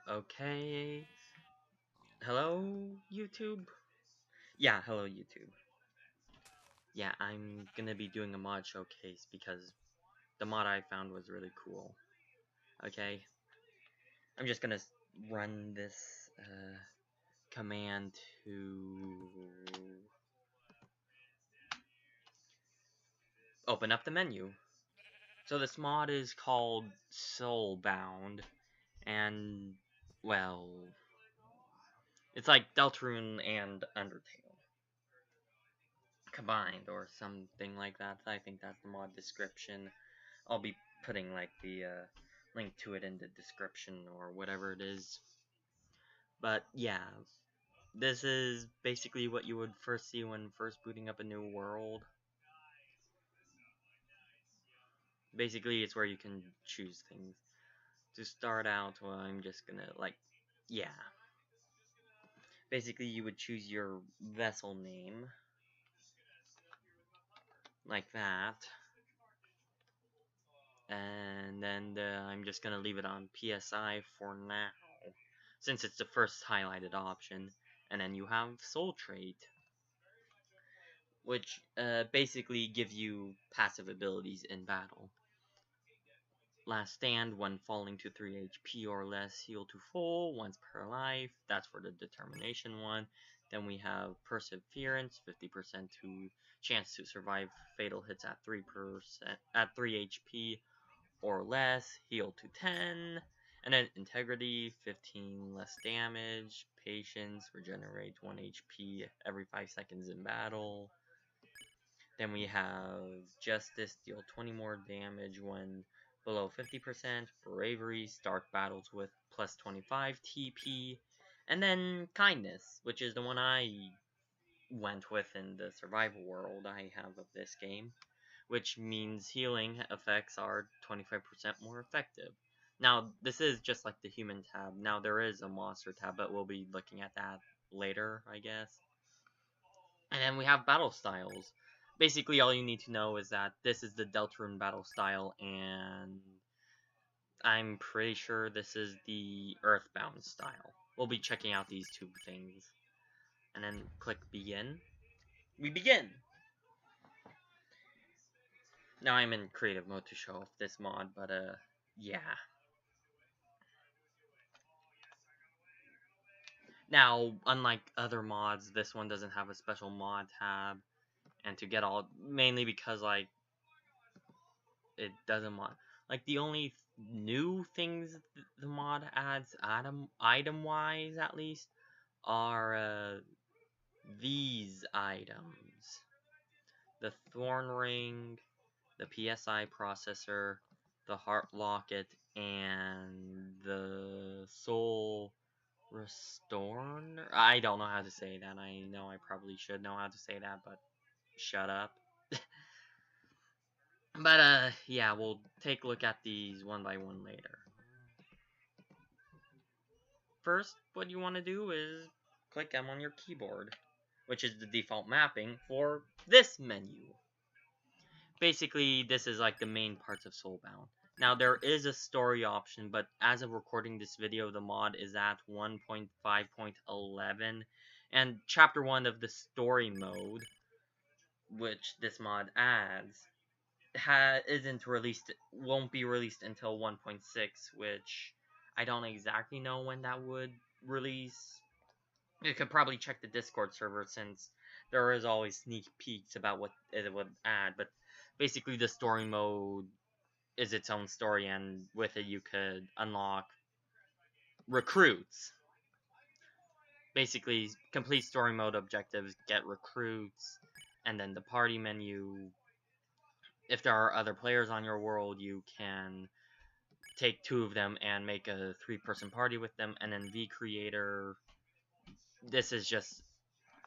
Okay. Hello, YouTube? Yeah, hello, YouTube. Yeah, I'm gonna be doing a mod showcase because the mod I found was really cool. Okay? I'm just gonna run this, command to open up the menu. So this mod is called Soulbound, and, well, it's like Deltarune and Undertale combined or something like that. I think that's the mod description. I'll be putting like the link to it in the description or whatever it is. But yeah, this is basically what you would first see when first booting up a new world. Basically, it's where you can choose things. To start out, well, I'm just gonna yeah. Basically, you would choose your vessel name, like that. And then I'm just gonna leave it on PSI for now, since it's the first highlighted option. And then you have Soul Trait, which basically give you passive abilities in battle. Last Stand, when falling to 3 HP or less, heal to full once per life. That's for the Determination one. Then we have Perseverance, 50% to chance to survive fatal hits at 3 HP or less, heal to 10. And then Integrity, 15 less damage. Patience, regenerate 1 HP every 5 seconds in battle. Then we have Justice, deal 20 more damage when below 50%. Bravery, start battles with plus 25 TP. And then Kindness, which is the one I went with in the survival world I have of this game, which means healing effects are 25% more effective. Now, this is just like the human tab. Now, there is a monster tab, but we'll be looking at that later, I guess. And then we have battle styles. Basically, all you need to know is that this is the Deltarune battle style, and I'm pretty sure this is the Earthbound style. We'll be checking out these two things. And then click begin. We begin! Now I'm in creative mode to show off this mod, but yeah. Now, unlike other mods, this one doesn't have a special mod tab, and to get all, mainly because, like, it doesn't mod, like, the only new things the mod adds, item-wise at least, are, these items. The Thorn Ring, the PSI processor, the Heart Locket, and the Soul Restorer? I don't know how to say that. I know I probably should know how to say that, but shut up. But, yeah, we'll take a look at these one by one later. First, what you want to do is click M on your keyboard, which is the default mapping for this menu. Basically, this is like the main parts of Soulbound. Now, there is a story option, but as of recording this video, the mod is at 1.5.11, and Chapter 1 of the story mode, which this mod adds, won't be released until 1.6, which I don't exactly know when that would release. You could probably check the Discord server, since there is always sneak peeks about what it would add, but basically the story mode is its own story, and with it you could unlock recruits. Basically, complete story mode objectives, get recruits, and then the party menu. If there are other players on your world, you can take 2 of them and make a 3-person party with them. And then V Creator, this is just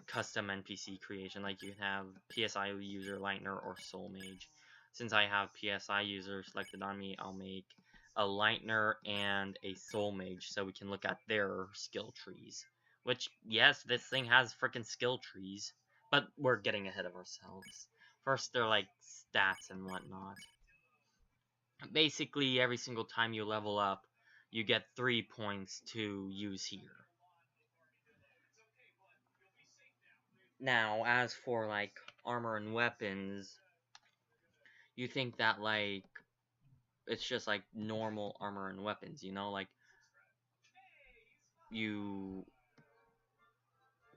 custom NPC creation. Like, you can have PSI user, Lightner, or Soul Mage. Since I have PSI user selected on me, I'll make a Lightner and a Soul Mage so we can look at their skill trees. Which, yes, this thing has freaking skill trees, but we're getting ahead of ourselves. First, they're like stats and whatnot. Basically, every single time you level up, you get 3 points to use here. Now, as for like armor and weapons, you think that like it's just like normal armor and weapons, you know, like you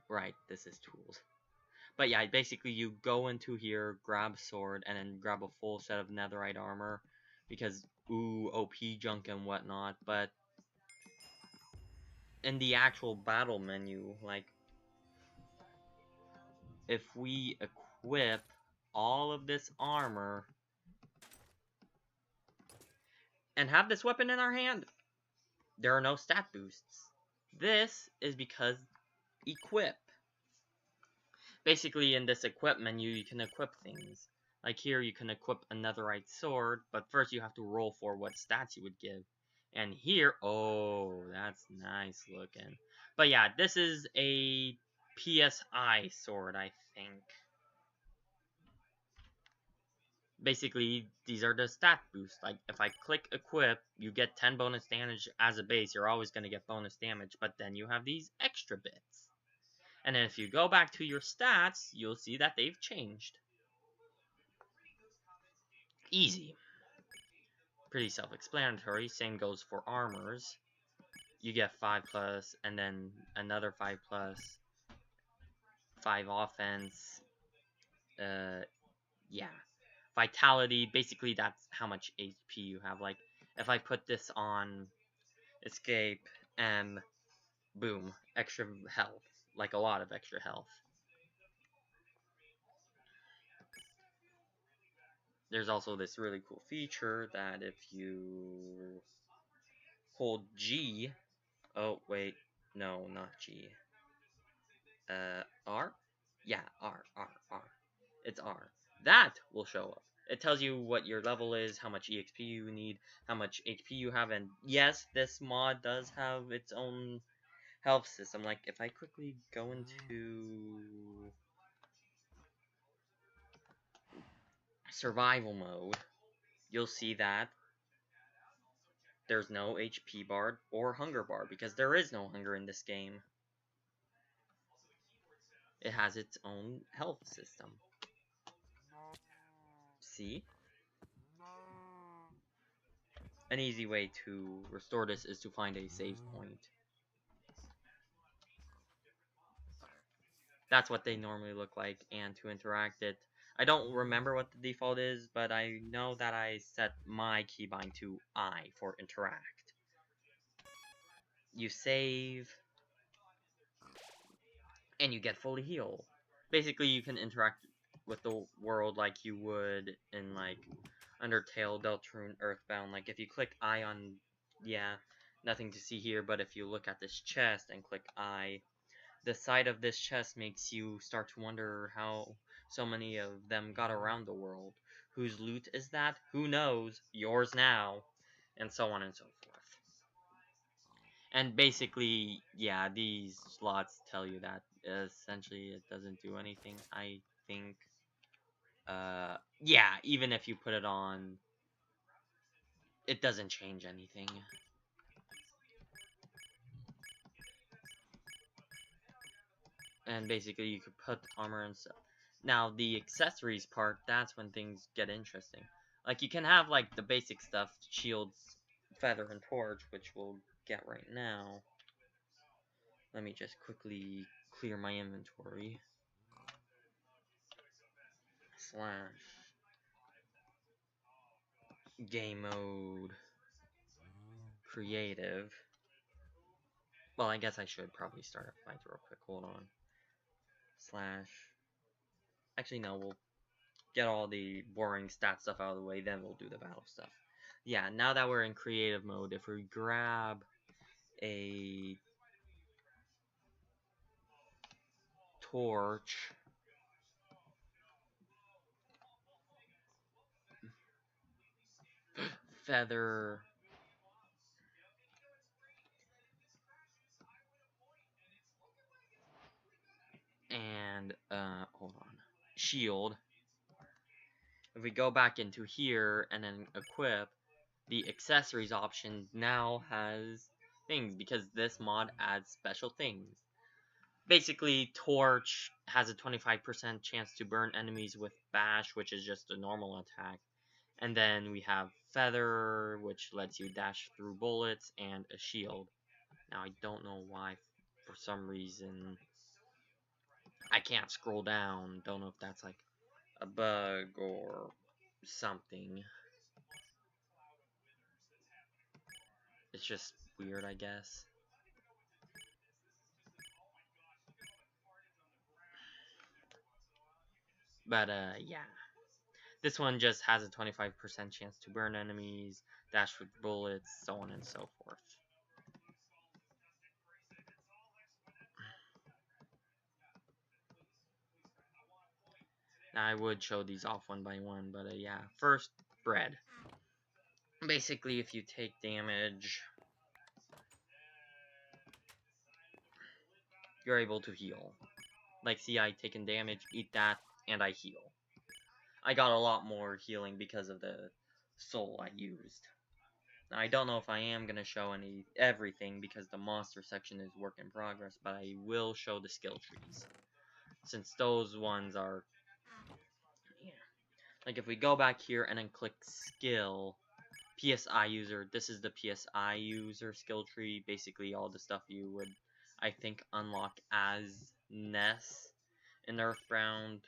right, this is tools. But yeah, basically you go into here, grab sword, and then grab a full set of netherite armor because ooh, OP junk and whatnot. But in the actual battle menu, like if we equip all of this armor and have this weapon in our hand, there are no stat boosts. This is because equip. Basically, in this equip menu, you can equip things. Like here, you can equip a netherite sword, but first you have to roll for what stats you would give. And here, oh, that's nice looking. But yeah, this is a PSI sword, I think. Basically, these are the stat boosts. Like, if I click equip, you get 10 bonus damage as a base. You're always going to get bonus damage, but then you have these extra bits. And then if you go back to your stats, you'll see that they've changed. Easy. Pretty self-explanatory. Same goes for armors. You get 5 plus, and then another 5 plus, 5 offense. Yeah. Vitality, basically that's how much HP you have. Like, if I put this on escape, and boom, extra health. Like, a lot of extra health. There's also this really cool feature that if you hold G, oh wait, no, not G, R? Yeah, R. It's R. That will show up. It tells you what your level is, how much EXP you need, how much HP you have, and yes, this mod does have its own health system. Like, if I quickly go into survival mode, you'll see that there's no HP bar or hunger bar, because there is no hunger in this game. It has its own health system. See? An easy way to restore this is to find a save point. That's what they normally look like, and to interact it, I don't remember what the default is, but I know that I set my keybind to I for interact. You save, and you get fully healed. Basically, you can interact with the world like you would in, like, Undertale, Deltarune, Earthbound. Like, if you click I on, yeah, nothing to see here, but if you look at this chest and click I, the sight of this chest makes you start to wonder how so many of them got around the world. Whose loot is that? Who knows? Yours now. And so on and so forth. And basically, yeah, these slots tell you that essentially it doesn't do anything. I think, yeah, even if you put it on, it doesn't change anything. And basically, you could put armor and stuff. Now, the accessories part, that's when things get interesting. Like, you can have, like, the basic stuff, shields, feather, and torch, which we'll get right now. Let me just quickly clear my inventory. Slash game mode creative. Well, I guess I should probably start a fight real quick. Hold on. Slash. Actually, no, we'll get all the boring stat stuff out of the way, then we'll do the battle stuff. Yeah, now that we're in creative mode, if we grab a torch, feather, and hold on, shield. If we go back into here and then equip, the accessories option now has things, because this mod adds special things. Basically, Torch has a 25% chance to burn enemies with Bash, which is just a normal attack. And then we have Feather, which lets you dash through bullets, and a shield. Now, I don't know why, for some reason, I can't scroll down. Don't know if that's like a bug or something. It's just weird, I guess. But, yeah. This one just has a 25% chance to burn enemies, dash with bullets, so on and so forth. Now, I would show these off one by one, but, yeah. First, bread. Basically, if you take damage, you're able to heal. Like, see, I taken damage, eat that, and I heal. I got a lot more healing because of the soul I used. Now, I don't know if I am going to show everything because the monster section is work in progress, but I will show the skill trees. Since those ones are... Yeah. Like, if we go back here and then click skill, PSI user, this is the PSI user skill tree. Basically, all the stuff you would, I think, unlock as Ness in Earthbound.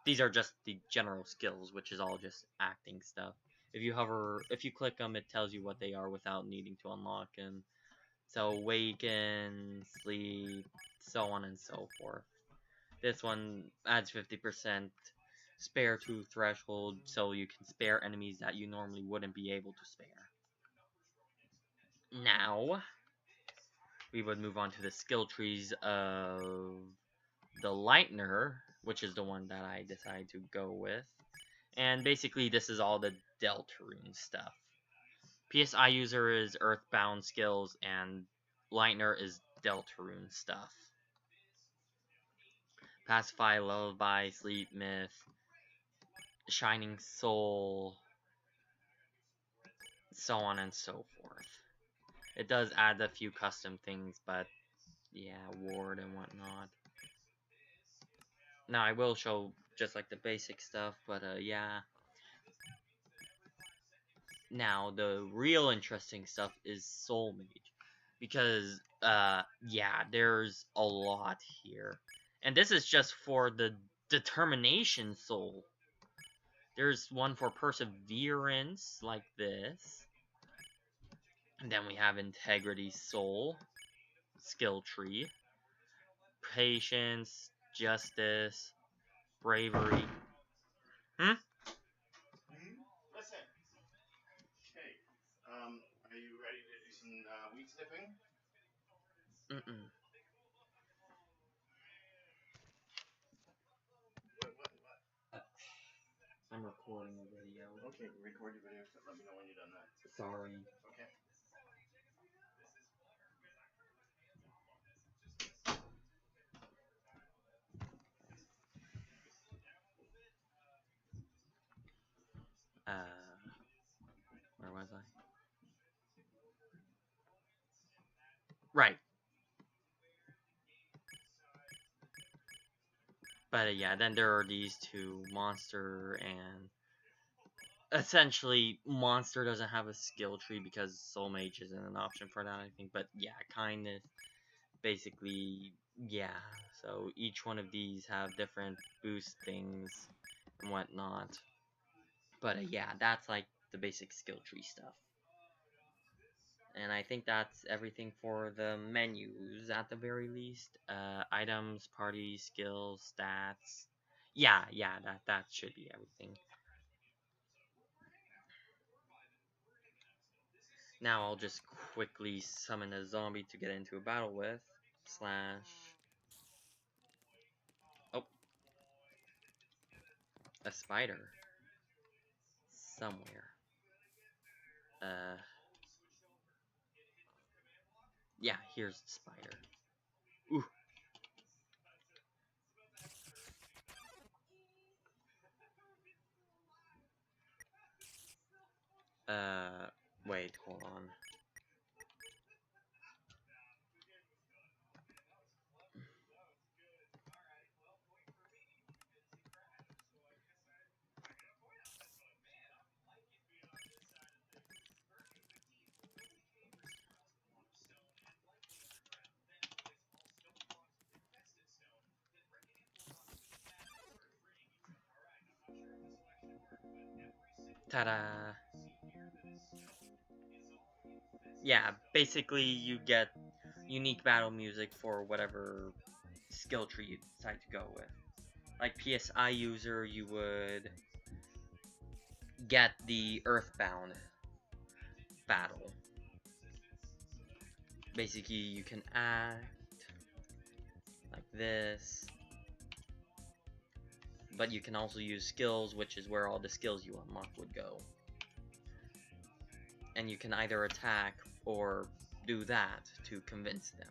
These are just the general skills, which is all just acting stuff. If you click them, it tells you what they are without needing to unlock them. So, awaken, sleep, so on and so forth. This one adds 50% spare to threshold, so you can spare enemies that you normally wouldn't be able to spare. Now, we would move on to the skill trees of the Lightner, which is the one that I decided to go with. And basically, this is all the Deltarune stuff. PSI user is Earthbound skills, and Lightner is Deltarune stuff. Pacify, Lullaby, Sleep, Myth, Shining Soul, so on and so forth. It does add a few custom things, but yeah, ward and whatnot. Now, I will show just like the basic stuff, but yeah. Now, the real interesting stuff is Soul Mage, because yeah, there's a lot here. And this is just for the Determination Soul. There's one for Perseverance, like this. And then we have Integrity Soul, skill tree. Patience, Justice, Bravery. Listen. Okay. Are you ready to do some wheat sniffing? Mm-mm. What? I'm recording a video. Okay, record your video. Let me know when you're done that. Sorry. Okay. Where was I? Right. But yeah, then there are these two, Monster and... Essentially, Monster doesn't have a skill tree because Soul Mage isn't an option for that, I think. But yeah, kind of. Basically, yeah. So each one of these have different boost things and whatnot. But yeah, that's like the basic skill tree stuff. And I think that's everything for the menus, at the very least. Items, party, skills, stats. Yeah, that should be everything. Now I'll just quickly summon a zombie to get into a battle with. Slash... Oh. A spider. Somewhere. Yeah, here's the spider. Ooh. Wait, hold on. Ta-da! Yeah, basically you get unique battle music for whatever skill tree you decide to go with. Like PSI user, you would get the Earthbound battle. Basically, you can act like this, but you can also use skills, which is where all the skills you unlock would go. And you can either attack or do that to convince them.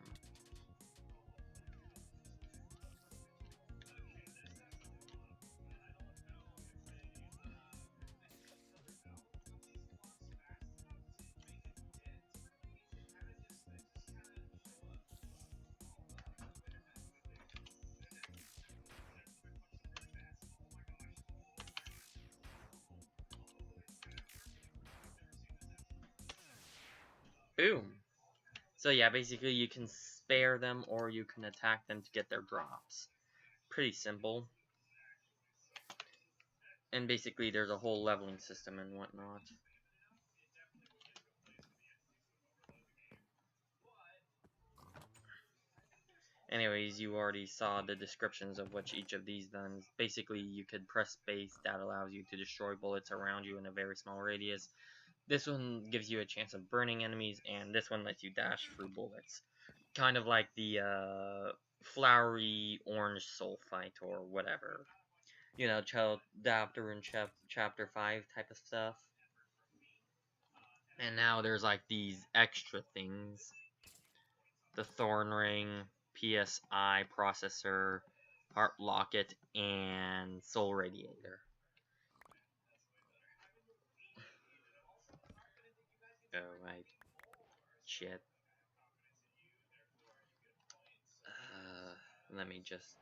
Boom! So yeah, basically you can spare them or you can attack them to get their drops. Pretty simple. And basically there's a whole leveling system and whatnot. Anyways, you already saw the descriptions of which each of these does. Basically, you could press space, that allows you to destroy bullets around you in a very small radius. This one gives you a chance of burning enemies, and this one lets you dash through bullets. Kind of like the flowery orange soul fight or whatever. You know, chapter in chapter 5 type of stuff. And now there's like these extra things. The Thorn Ring, PSI processor, Heart Locket, and Soul Radiator. Oh, right. Shit. Let me just...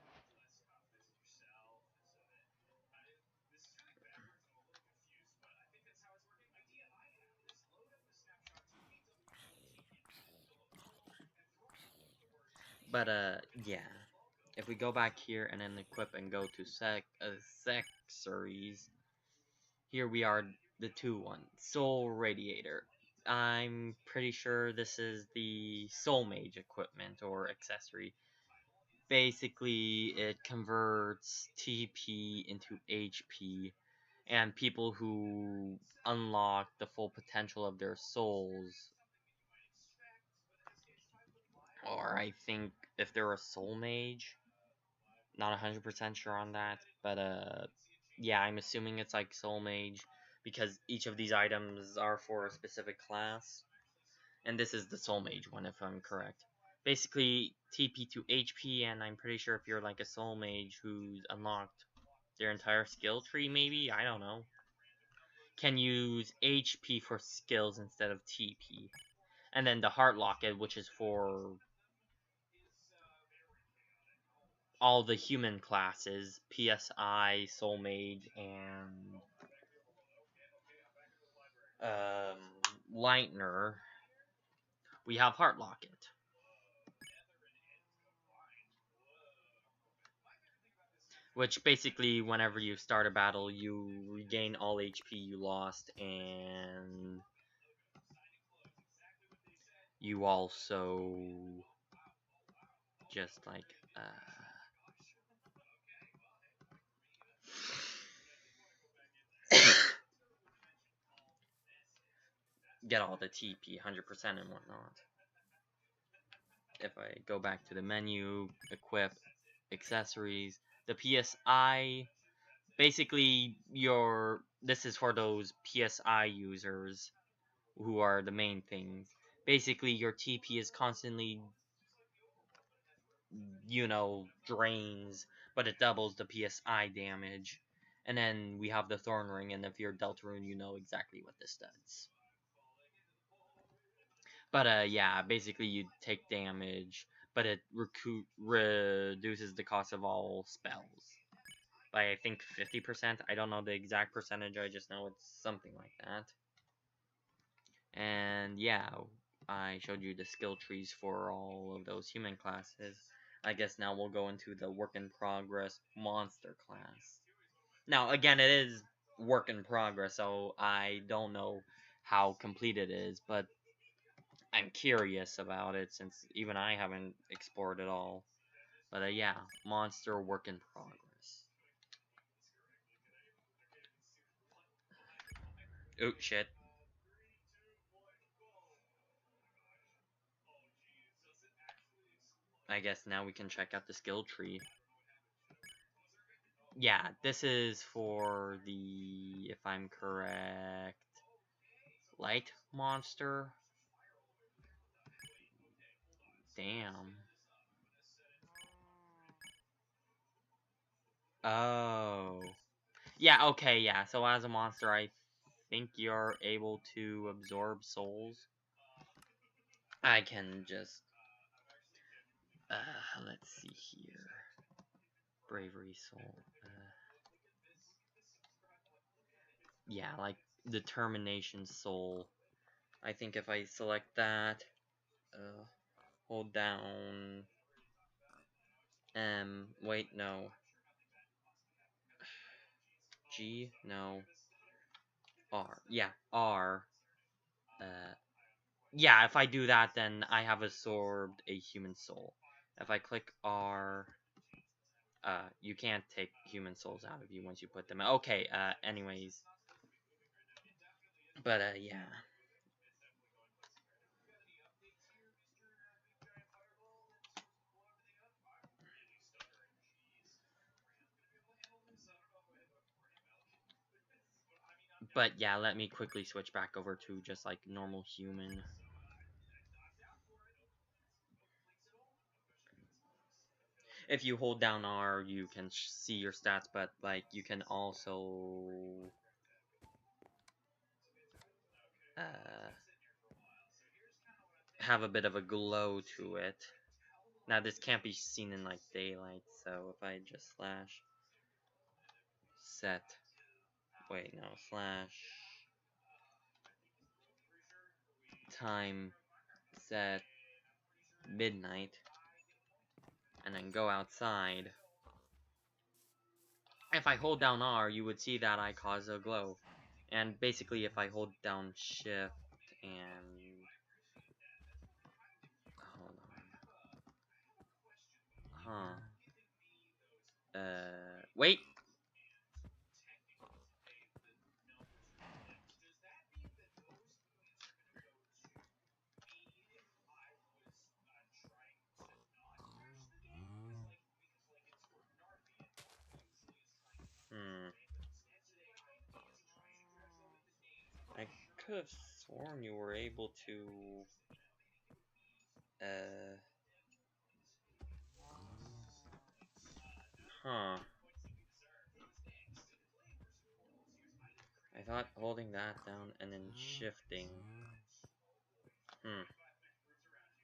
But, yeah. If we go back here and then equip and go to accessories, here we are, the 2-1. Soul Radiator. I'm pretty sure this is the Soul Mage equipment or accessory. Basically, it converts TP into HP, and people who unlock the full potential of their souls, or I think if they're a soul mage, not 100% sure on that, but yeah, I'm assuming it's like soul mage, because each of these items are for a specific class, and this is the soul mage one if I'm correct. Basically, TP to HP, and I'm pretty sure if you're like a soul mage who's unlocked their entire skill tree, maybe, I don't know, can use HP for skills instead of TP. And then the Heart Locket, which is for all the human classes, PSI, Soul Mage, and Lightner, we have Heart Locket. Which basically, whenever you start a battle, you regain all HP you lost, and you also just like get all the TP 100% and whatnot. If I go back to the menu, equip, accessories, the PSI, basically this is for those PSI users who are the main things. Basically, your TP is constantly, drains, but it doubles the PSI damage. And then we have the Thorn Ring, and if you're Deltarune, you know exactly what this does. But yeah, basically you take damage, but it reduces the cost of all spells by I think 50%. I don't know the exact percentage. I just know it's something like that. And yeah, I showed you the skill trees for all of those human classes. I guess now we'll go into the work in progress monster class. Now, again, it is work in progress, so I don't know how complete it is, but I'm curious about it since even I haven't explored it all. But yeah, monster work in progress. Oh shit. I guess now we can check out the skill tree. Yeah, this is for the, if I'm correct, light monster. Damn. Oh. Yeah, okay, yeah. So as a monster, I think you're able to absorb souls. I can just let's see here. Bravery soul. Yeah, like determination soul. I think if I select that, hold down wait, no. G, no. R. Yeah, R. Uh, yeah, if I do that, then I have absorbed a human soul. If I click R, you can't take human souls out of you once you put them. Okay, anyways. But, yeah. But, yeah, let me quickly switch back over to just, like, normal human. If you hold down R, you can see your stats, but, like, you can also... have a bit of a glow to it. Now, this can't be seen in, like, daylight, so if I just slash set... Wait, no, slash... time set midnight, and then go outside. If I hold down R, you would see that I cause a glow. And basically, if I hold down shift and... Hold on. Huh. Wait! Hmm. I could have sworn you were able to... Huh. I thought holding that down and then shifting... Hmm.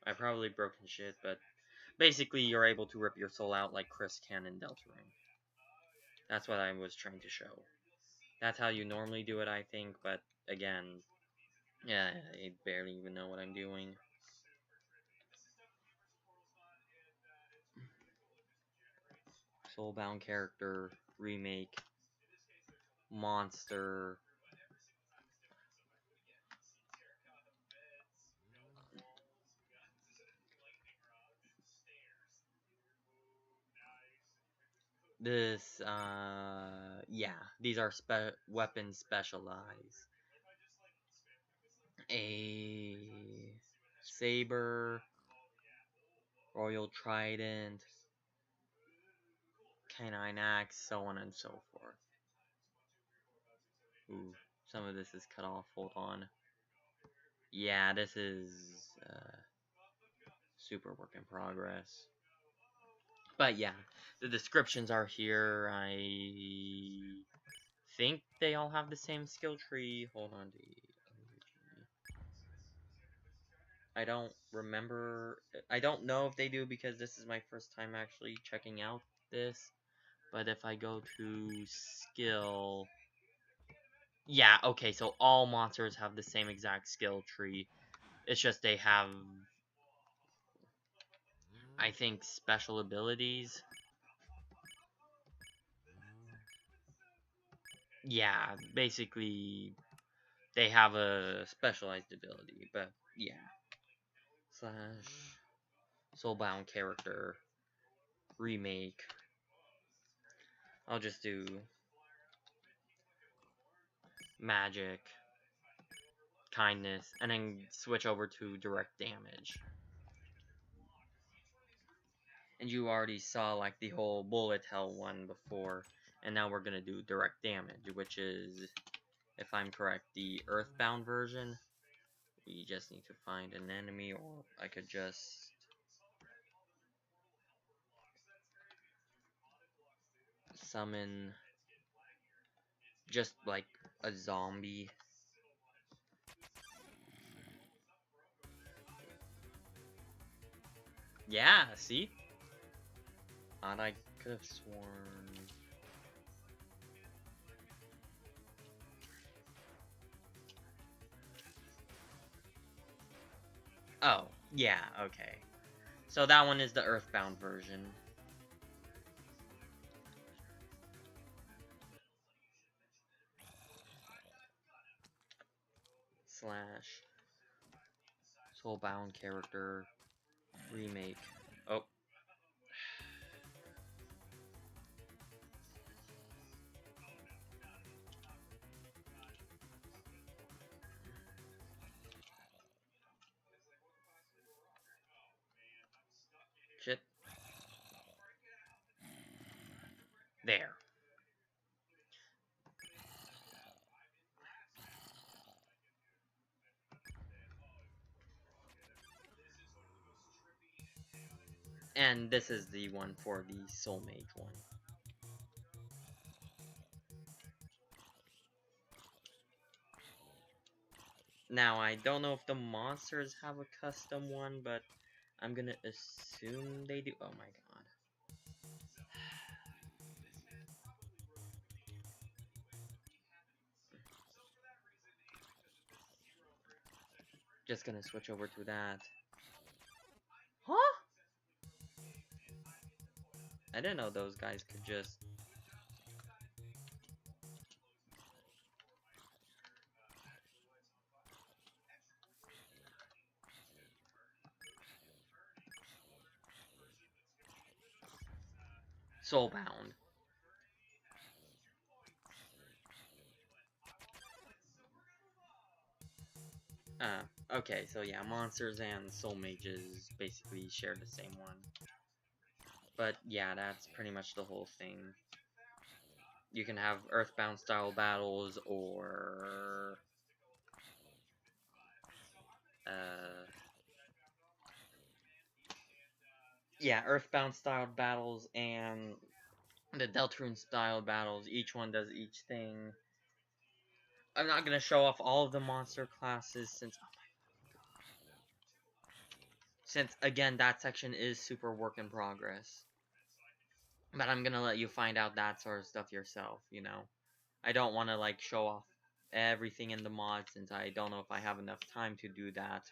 I probably broken shit, but... Basically, you're able to rip your soul out like Chris can in Deltarune. That's what I was trying to show. That's how you normally do it, I think, but again, yeah, I barely even know what I'm doing. Soulbound character, remake, monster. This, yeah, these are weapons specialized. A saber, royal trident, canine axe, so on and so forth. Ooh, some of this is cut off, hold on. Yeah, this is super work in progress. But yeah, the descriptions are here. I think they all have the same skill tree. Hold on. I don't remember. I don't know if they do because this is my first time actually checking out this. But if I go to skill. Yeah, okay, so all monsters have the same exact skill tree. It's just they have, I think, special abilities. Yeah, basically, they have a specialized ability, but yeah. Slash Soulbound character remake. I'll just do magic, kindness, and then switch over to direct damage. And you already saw like the whole bullet hell one before, and now we're gonna do direct damage, which is, if I'm correct, the earthbound version. We just need to find an enemy, or I could just summon just like a zombie. Yeah, see? Thought I could have sworn. Oh, yeah, okay. So that one is the earthbound version. Slash Soulbound character remake. Oh, shit. There. And this is the one for the soulmate one. Now, I don't know if the monsters have a custom one, but I'm gonna assume they do. Oh my god. Just gonna switch over to that. Huh? I didn't know those guys could just. Soulbound. Okay, so yeah, monsters and soul mages basically share the same one. But yeah, that's pretty much the whole thing. You can have Earthbound style battles or yeah, Earthbound style battles and the Deltarune style battles. Each one does each thing. I'm not gonna show off all of the monster classes since again that section is super work in progress. But I'm gonna let you find out that sort of stuff yourself, you know. I don't want to like show off everything in the mod since I don't know if I have enough time to do that,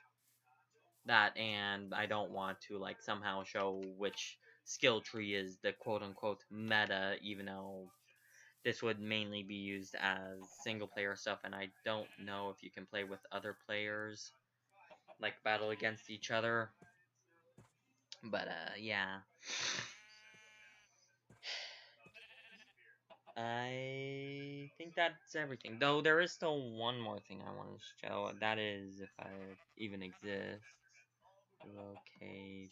and I don't want to like somehow show which skill tree is the quote unquote meta, even though this would mainly be used as single player stuff, and I don't know if you can play with other players, like battle against each other. But yeah. I think that's everything. Though there is still one more thing I want to show. That is if I even exist. Locate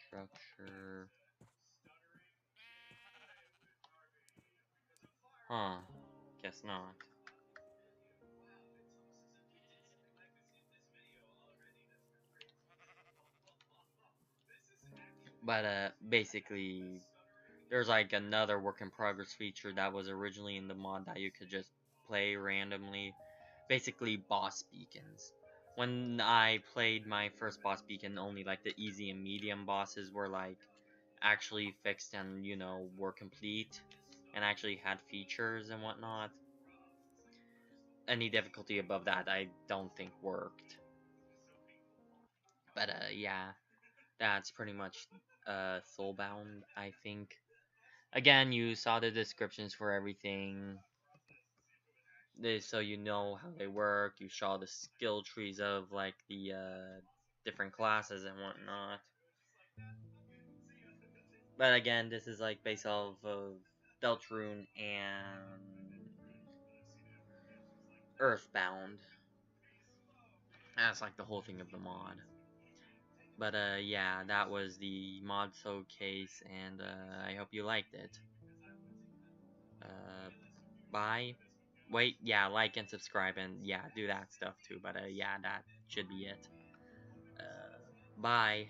structure. Huh. Guess not. But basically there's like another work in progress feature that was originally in the mod that you could just play randomly. Basically boss beacons. when I played my first boss beacon, only like the easy and medium bosses were like actually fixed and were complete and actually had features and whatnot. Any difficulty above that, I don't think worked. But yeah, that's pretty much Soulbound, I think. Again, you saw the descriptions for everything. So you know how they work. You saw the skill trees of like the different classes and whatnot. But again, this is like based off of Deltarune and Earthbound. That's like the whole thing of the mod. But yeah, that was the mod showcase, and I hope you liked it. Uh, bye. Wait, yeah, like and subscribe, and yeah, do that stuff too. But yeah, that should be it. Bye.